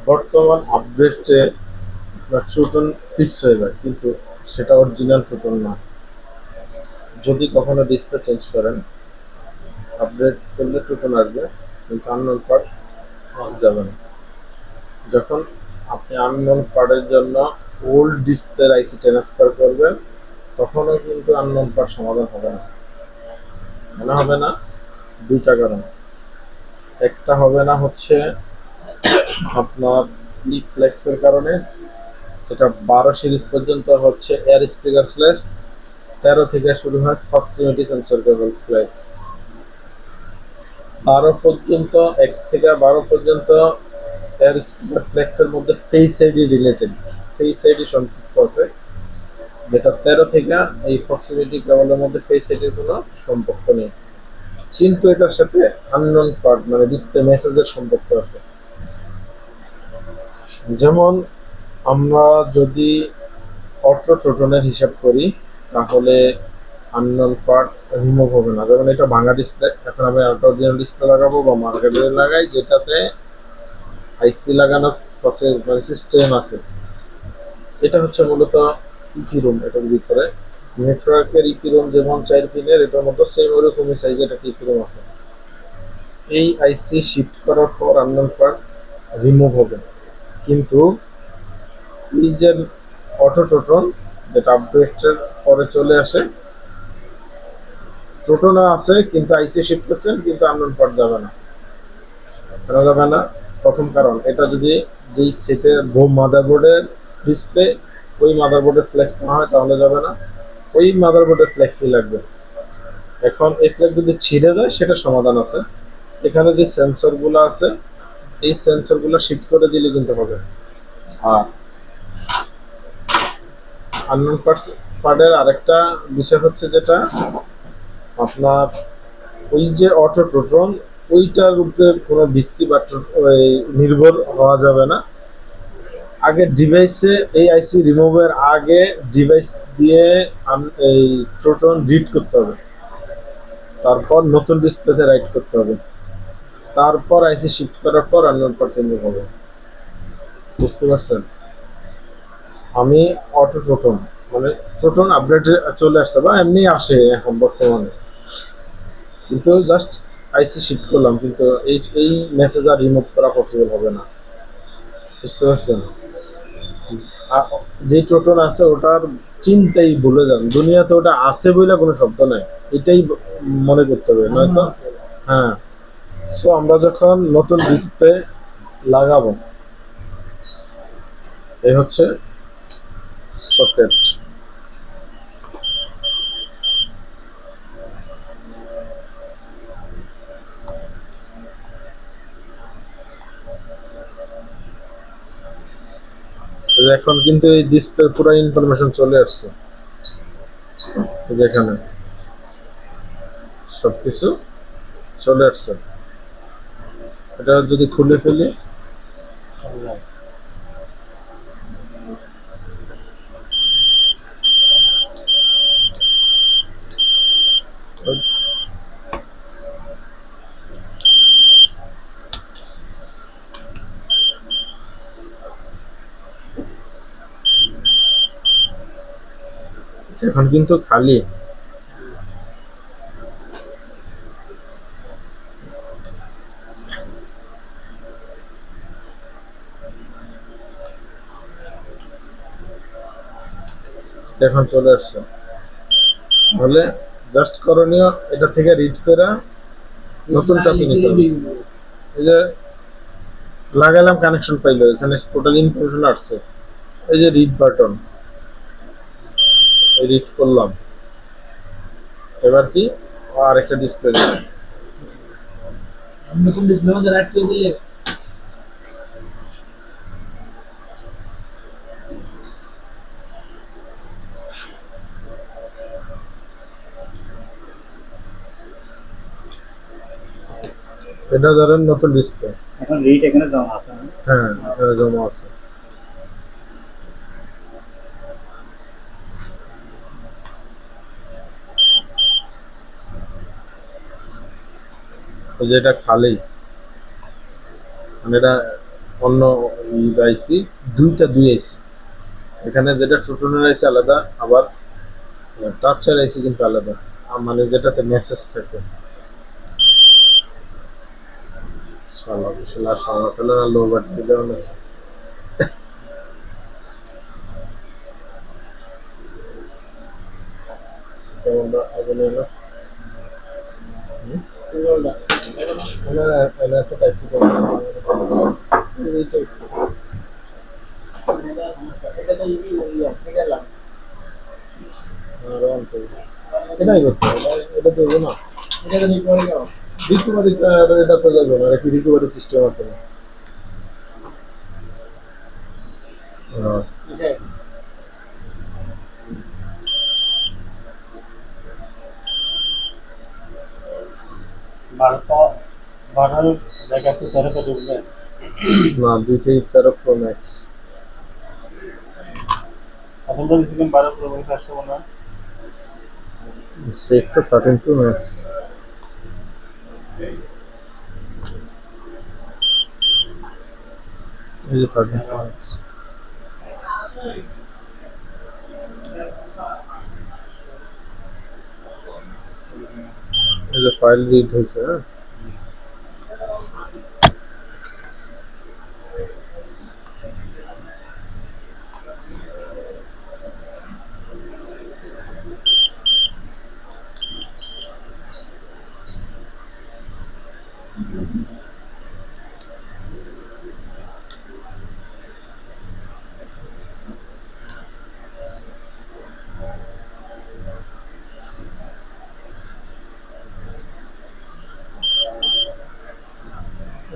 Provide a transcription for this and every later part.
বর্তমান আপডেটে আপনার ট্রুটন ফিক্স হয়ে যায়, কিন্তু সেটা অরিজিনাল ট্রুটন না। যদি কখনো ডিসপ্লে চেঞ্জ করেন, আপডেট করলে ট্রুটন আসবে, কিন্তু আননোন পার্ট যাবে না। যখন আপনি আননোন পার্টের জন্য ওল্ড ডিসপ্লের আইসি ট্রান্সফার করবেন, তখনও কিন্তু আননোন পার্ট সমাধান হবে না। কেন হবে না? দুইটা কারণ। একটা হবে না হচ্ছে আপনার ফ্লেক্সের কারণে, যেটা 12 সিরিজ পর্যন্ত হচ্ছে এয়ার স্পিকার ফ্লেক্স, 13 থেকে শুরু হয় প্রক্সিমিটি সেন্সর কেবল ফ্লেক্স। 12 পর্যন্ত, এক্স থেকে 12 পর্যন্ত এয়ার স্পিকার ফ্লেক্সের মধ্যে face ID related, face ID সম্পৃক্ত আছে, যেটা 13 থেকে এই প্রক্সিমিটি কেবলের মধ্যে ফেস আইডির কোনো সম্পর্ক নেই। কিন্তু এটার সাথে আননোন পার্ট মানে ডিসপ্লে মেসেজের সম্পর্ক আছে। যেমন আমরা যদি অটো ট্রোটনের হিসাব করি, তাহলে আননোন পার্ট রিমুভ হবে না। যেমন এটা ভাঙা ডিসপ্লে, এখন আমি অরিজিনাল ডিসপ্লে লাগাবো বা মার্কেটে লাগাই, যেটাতে আইসি লাগানোর প্রসেস মানে সিস্টেম আছে। এটা হচ্ছে মূলত ইপি রুম, এটার ভিতরে নেটওয়ার্কের ইপি রুম যেমন 4 পিনের, এটার মতো সেম ওরকমই সাইজের একটা ইপি রুম আছে। এই আইসি শিফট করার পর আননোন পার্ট রিমুভ হবে, কিন্তু এই যে অটো ট্রোটন যেটা আপডেটের পরে চলে আসে, ট্রোটনও আছে কিন্তু আইসি শিফট করছেন, কিন্তু আননোন পার্ট যাবে না। কেন যাবে না? প্রথম কারণ, এটা যদি যেই সেটের মাদারবোর্ডের ডিসপ্লে ওই মাদারবোর্ডের ফ্লেক্স না হয় তাহলে যাবে না, ওই মাদারবোর্ডের ফ্লেক্সই লাগবে। এখন এই ফ্লেক্স যদি ছিঁড়ে যায় সেটা সমাধান আছে। এখানে যে সেন্সরগুলো আছে, এই সেন্সরগুলো শিফট করে দিলে কিন্তু হবে। আর আননোন পার্টের আরেকটা বিষয় হচ্ছে যেটা আপনার ওই যে অটো ট্রোটন, ওইটার উপরে কোনো ভিত্তি বা নির্ভর হওয়া যাবে না। আগে ডিভাইসে এই আইসি রিমুভের আগে ডিভাইস দিয়ে এই ট্রোটন রিড করতে হবে, তারপর নতুন ডিসপ্লেতে রাইট করতে হবে, তারপর আইসি শিফট করার পর আননোন পার্ট রিমুভ হবে। বুঝতে পারছেন? আমি অটো ট্রোটন মানে ট্রোটন আপডেট চলে আসছে বা এমনি আসে এখন বর্তমানে, কিন্তু জাস্ট আইসি শিফট করলাম, কিন্তু এই এই মেসেজ আর রিমুভ করা পসিবল হবে না। বুঝতে পারছেন? যে ট্রোটন আছে ওটার চিন্তাই ভুলে যান, দুনিয়াতে ওটা আছে বলে কোনো শব্দ নাই, এটাই মনে করতে হবে, নয়তো হ্যাঁ। সো আমরা যখন নতুন ডিসপ্লে লাগাবো, এই হচ্ছে সকেট। এখন কিন্তু এই ডিসপ্লে পুরো ইনফরমেশন চলে আসছে, যেখানে সবকিছু চলে আসছে। এটা যদি খুলে ফেলি, এখন কিন্তু খালি। এখন চলে আসছে, তাহলে জাস্ট করণীয় এটা থেকে রিড করে নতুনটাতে নিতে হবে। এই যে লাগাইলাম, কানেকশন পাইলো, এখানে টোটাল ইনফরমেশন আসছে। এই যে রিড বাটন, রিড করলাম, এবার কি আরেকটা ডিসপ্লে নিলাম। নতুন ডিসপ্লে মধ্যে রাইট করে দিলে এটা ধরেন নতুন ডিসপ্লে, এখন রিট এখানে জমা আছে না? হ্যাঁ এখানে জমা আছে। ওই যে এটা খালি, মানে এটা অন্য আইসি, দুই আইসি। এখানে যেটা ট্রুটনের আইসি আলাদা, আবার টাচের আইসি কিন্তু আলাদা, মানে যেটাতে মেসেজ থাকে। শালা বিশাল সময় পেলে না, লো বাটতে দেওয়া না। কেমনটা আগে নিল একটা ট্যাক্সি করে এইটা হচ্ছে এটা তো গেলাম এটাই করতে হবে, এটা দেবো না, এটা তো রিকভারি যাও, রিকভারি এটা তো যাবে না, কি রিকভারি সিস্টেম আছে না? না, দুইটাই 13 প্রো ম্যাক্স। সেট তো 13 প্রো ম্যাক্স। এই যে 13 প্রো ম্যাক্স, এই যে ফাইল রিড হয়েছে। হ্যাঁ,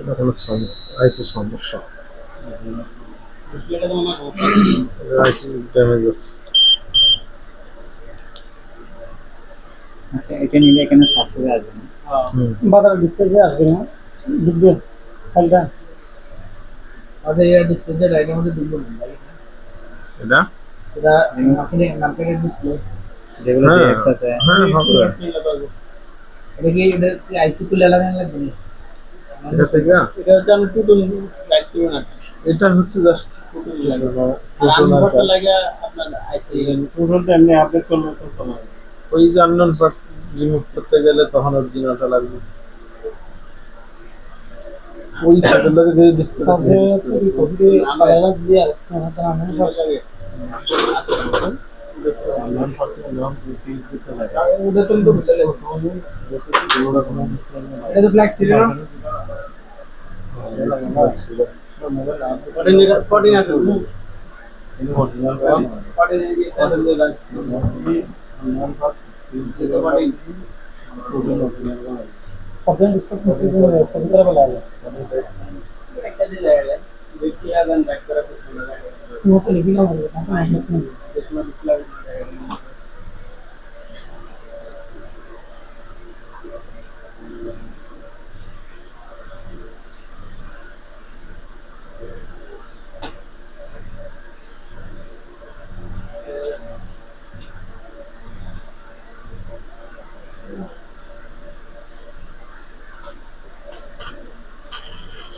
এটা কোনো আইসি সমস্যা, আইসি ড্যামেজ আছে। আচ্ছা, এটা নিলে এখানে সাকসেস আসবে না। বাজার ডিসপ্লে আসবে না, ঢুকবে ফাইলটা। আচ্ছা, এর ডিসপ্লে রাইটের মধ্যে ঢুকবে না ভাই। এটা এটা মার্কেটের ডিসপ্লে। যেগুলো হ্যাঁ DX আছে। হ্যাঁ হবে। এটা কি আইসি কুলে লাগানো লাগবে না? এটা থেকে এটা হচ্ছে আমি টুটুল লাইট করব না। এটা হচ্ছে জাস্ট আর লাগা আপনার আইসি টুটলটা এমনি আপডেট করলে তো চলে। ওই যে আননোন পার্স রিমুভ করতে গেলে তখন অরিজিনালটা লাগবে। ওই সাথে লাগে যে ডিসপ্লে আছে, কপি আলাদা দিয়ে আসছে না, তার আমি আননোন পার্স নাম ফিজ দিতে লাগে। ওটা তো ভুলে গেছে। এটা তো ব্ল্যাক ছিল না? 14 আছে। অরিজিনাল 14 এই যে সাথে লাগে। আননোন পার্স ফিজ দিতে পারি। অপশন স্টক করতে গেলে কত করে বলা আছে? একটা দিয়ে লাগে। দেখি আদান ব্যাক করা কিছু না লাগে। নোট লিখি না বলে তাহলে দেখুন ডিসপ্লে।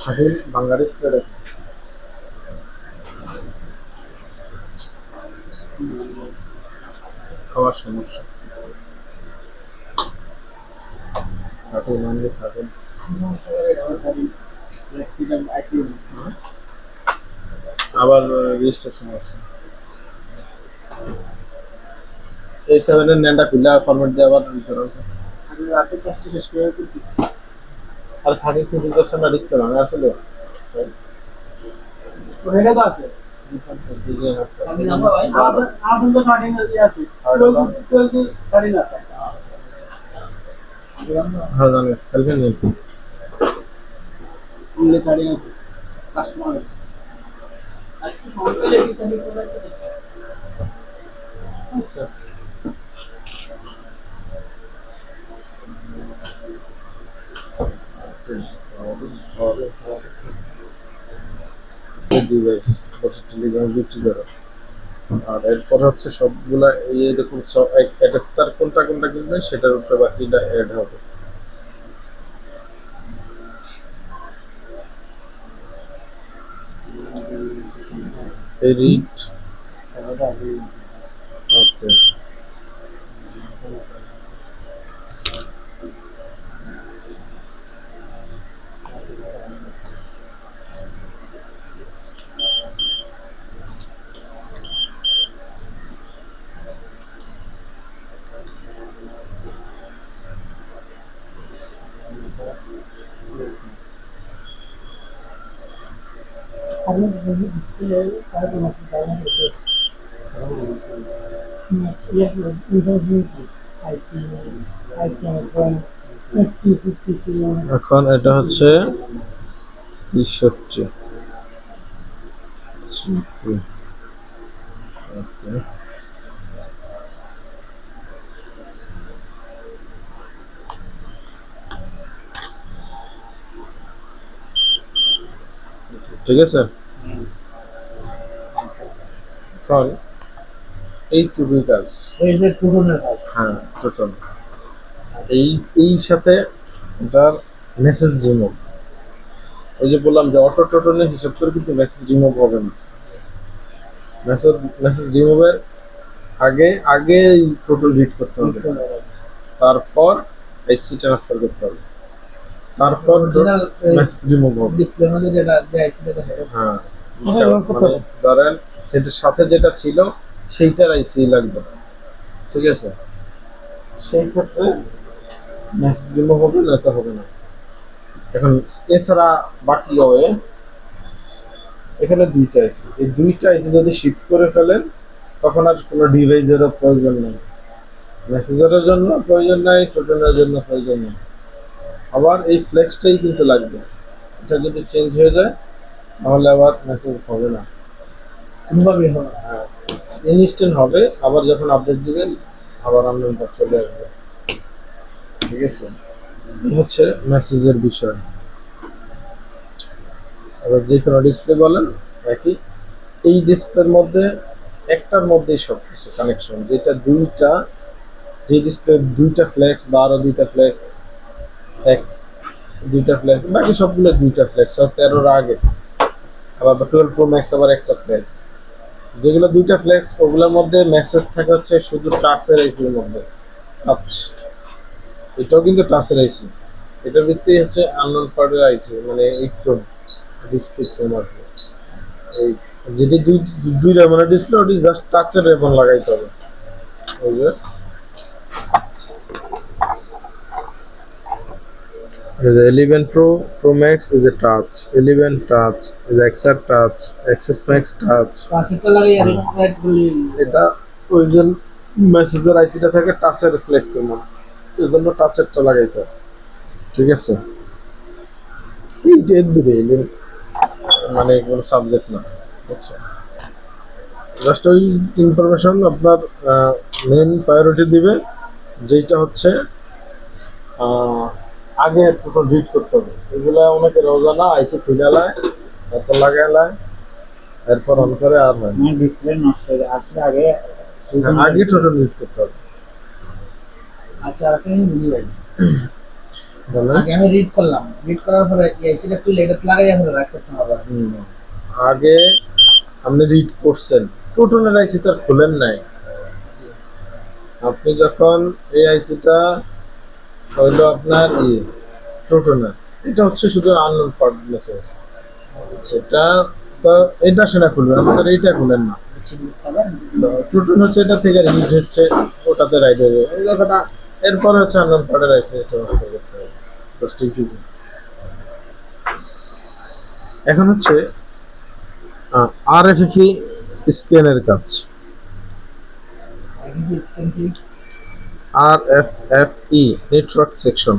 খাদিল বাংলাদেশ করে খাওয়ার সমস্যা খাদিল মানলে খাদিল অ্যাক্সিডেন্ট আইসি আবার রেজিস্ট্রেশন আছে। এই সেভেনের নেনটা খুলে ফরম্যাট দিয়ে আবার রিটার্ন হবে। আমি রাতে কাজটা শেষ করে করতেছি। আর 32 দিতেছে না ডিসপ্লে ভাঙা আসলে। ওটা তো আছে। আমি জানবো ভাই, আমার তো 13 দিয়ে আছে। 12 13 আছে। হ্যাঁ জানি কালকে নিয়ে উল্লে 13 আছে। কাস্টমার আছে। আর একটু সময় পেলে কি তুমি প্রোডাক্ট আচ্ছা ডিভাইস বসে টেলিগ্রাম বিক্রি করো। আর এরপর হচ্ছে সবগুলা এই দেখুন সব তার কোনটা কোনটা কিনবে সেটার উপরে বাকিটা অ্যাড হবে। এডিট ওকে আপনি ডিসপ্লে কাজ মাত্র দাম করতে এখন এটা হচ্ছে 63 ওকে ঠিক আছে এখন এইটুকুই কাজ এই যে টুটনের কাজ হ্যাঁ টোটাল এই সাথে এটার মেসেজ রিমুভ ওই যে বললাম যে অটো টোটনের হিসাব করে কিন্তু মেসেজ রিমুভ হবে না মেসেজ রিমুভের আগে আগে টোটাল রিড করতে হবে তারপর আইসি ট্রান্সফার করতে হবে তারপর অরিজিনাল মেসেজ রিমুভ হবে ডিসপ্লের মধ্যে যেটা যে আইসিটা দেখে হ্যাঁ ওটা ব্যবহার করতে মানে ধরেন সেটার সাথে যেটা ছিল সেইটার আইসি লাগবে ঠিক আছে সেই ক্ষেত্রে মেসেজ রিমুভ হবে না তো হবে না এখন এছাড়া বাকি হবে এখানে দুইটা আইসি এই দুইটা আইসি যদি শিফট করে ফেলেন তখন আর কোনো ডিভাইসেরও প্রয়োজন নেই মেসেজের জন্য প্রয়োজন নাই টোটনের জন্য প্রয়োজন নেই আবার এই ফ্লেক্সটাই কিন্তু লাগবে এটা যদি চেঞ্জ হয়ে যায় তাহলে আবার মেসেজ হবে না কোনোভাবে হবে ইনস্ট্যান্ট হবে আবার যখন আপডেট দিবেন আবার আপনার চলে আসবে ঠিক আছে এই হচ্ছে মেসেজের বিষয় এবার যে কোনো ডিসপ্লে বলেন একই এই ডিসপ্লের মধ্যে একটার মধ্যেই সব কিছু কানেকশন যেটা দুইটা যে ডিসপ্লে দুইটা ফ্লেক্স বা আরো দুইটা ফ্লেক্স এক্স দুইটা ফ্লেক্স বাকি সবগুলো দুইটা ফ্লেক্স আর 13-র আগে আবার 12 প্রো ম্যাক্স আবার একটা ফ্লেক্স যেগুলো দুইটা ফ্লেক্স ওগুলোর মধ্যে মেসেজ থাকে হচ্ছে শুধু টাচের আইসির মধ্যে আচ্ছা এটাও কিন্তু টাচের আইসি এটার ভিত্তি হচ্ছে আননোন পার্টের আইসি মানে ইলেকট্রন ডিসপ্লে তোমার এই যেটি দুইটা মানে ডিসপ্লে ওটি জাস্ট টাচের রেবন লাগাইতে হবে ওই যে the 11 Pro Max is a touch, 11 touch is XR touch, XS Max touch. কাছেরটা লাগাই আর রাইট করলে এটা ওই যে মেসেজের আইসিটা থাকে টাচের রিফ্লেক্সের মধ্যে এই জন্য টাচেরটা লাগাইতে হবে ঠিক আছে এইটা দূরে এলেন মানে কোনো সাবজেক্ট না আচ্ছা জাস্ট ওই ইনফরমেশন আপনার মেন প্রায়োরিটি দিবে যেটা হচ্ছে আগে টোটাল রিড করতে হবে এগুলা অনেকের অজানা আইসি খুলালায় তারপর লাগাইলায় এরপর অন করে আর হয় না। মানে ডিসপ্লে নষ্ট হয়ে যায় আসলে আগে আগে টোটাল রিড করতে হবে আচ্ছা আর একটা বুঝি ভাই বলেন? আগে আমি রিড করলাম রিড করার পরে এই আইসিটা খুলে এটা লাগাই আমরা রাখ করতে হবে আগে আপনি রিড করছেন টোটালের আইসি তার খুলেন নাই আপনি যখন এই আইসিটা হইলো আপনার টোটালের এটা হচ্ছে শুধু আননোন পার্ট মেসেজ সেটা তো এটা সেটা খুলবেন আমাদের এইটা খুলেন না টোটাল হচ্ছে এটা থেকে রিড হচ্ছে ওটাতে রাইড হয়ে যাবে এই জায়গাটা এরপরে হচ্ছে আননোন পার্টের আইসি ট্রান্সফার করতে হবে জাস্ট এইটুকু এখন হচ্ছে আরএফএফই স্ক্যানের কাজ স্ক্যান কি RFFE নেটওয়ার্ক সেকশন